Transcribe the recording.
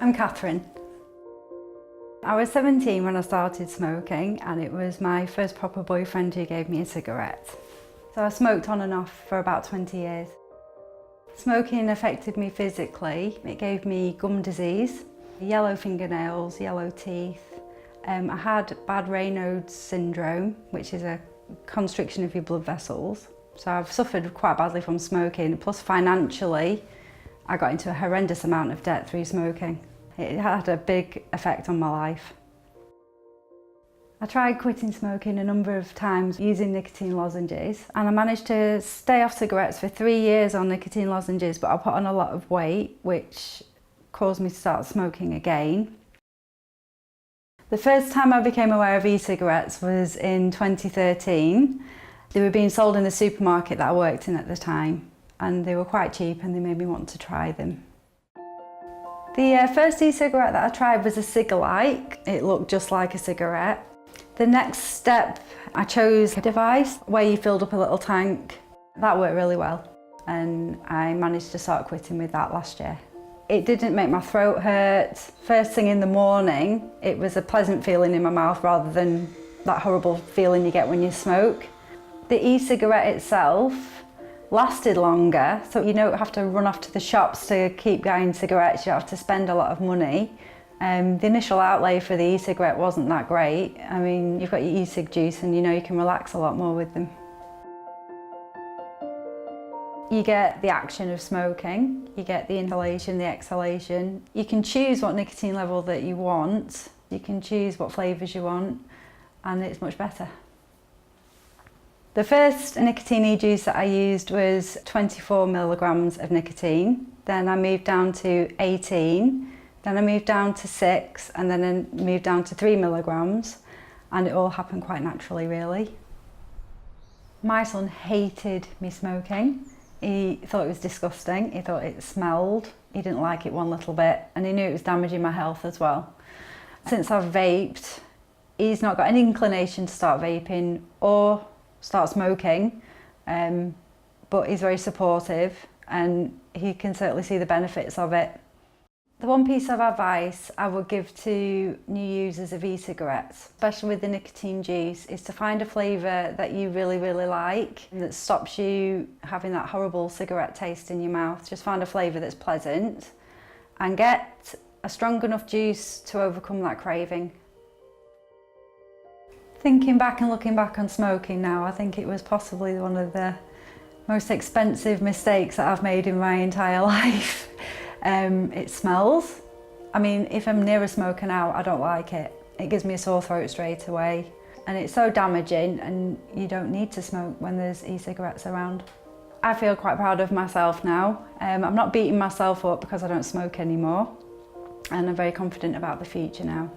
I'm Catherine. I was 17 when I started smoking, and it was my first proper boyfriend who gave me a cigarette. So I smoked on and off for about 20 years. Smoking affected me physically. It gave me gum disease, yellow fingernails, yellow teeth. I had bad Raynaud's syndrome, which is a constriction of your blood vessels. So I've suffered quite badly from smoking, plus financially I got into a horrendous amount of debt through smoking. It had a big effect on my life. I tried quitting smoking a number of times using nicotine lozenges, and I managed to stay off cigarettes for 3 years on nicotine lozenges, but I put on a lot of weight, which caused me to start smoking again. The first time I became aware of e-cigarettes was in 2013. They were being sold in the supermarket that I worked in at the time, and they were quite cheap and they made me want to try them. The first e-cigarette that I tried was a Cigalike. It looked just like a cigarette. The next step, I chose a device where you filled up a little tank. That worked really well, and I managed to start quitting with that last year. It didn't make my throat hurt. First thing in the morning, it was a pleasant feeling in my mouth rather than that horrible feeling you get when you smoke. The e-cigarette itself lasted longer, so you don't have to run off to the shops to keep buying cigarettes. You don't have to spend a lot of money. The initial outlay for the e-cigarette wasn't that great. I mean, you've got your e-cig juice and you know you can relax a lot more with them. You get the action of smoking, you get the inhalation, the exhalation. You can choose what nicotine level that you want, you can choose what flavours you want, and it's much better. The first nicotine e-juice that I used was 24 milligrams of nicotine. Then I moved down to 18, then I moved down to 6, and then I moved down to 3 milligrams, and it all happened quite naturally, really. My son hated me smoking. He thought it was disgusting, he thought it smelled, he didn't like it one little bit, and he knew it was damaging my health as well. Since I've vaped, he's not got any inclination to start vaping or start smoking, but he's very supportive and he can certainly see the benefits of it. The one piece of advice I would give to new users of e-cigarettes, especially with the nicotine juice, is to find a flavour that you really, really like, that stops you having that horrible cigarette taste in your mouth. Just find a flavour that's pleasant and get a strong enough juice to overcome that craving. Thinking back and looking back on smoking now, I think it was possibly one of the most expensive mistakes that I've made in my entire life. It smells. I mean, if I'm near a smoker now, I don't like it. It gives me a sore throat straight away. And it's so damaging, and you don't need to smoke when there's e-cigarettes around. I feel quite proud of myself now. I'm not beating myself up because I don't smoke anymore. And I'm very confident about the future now.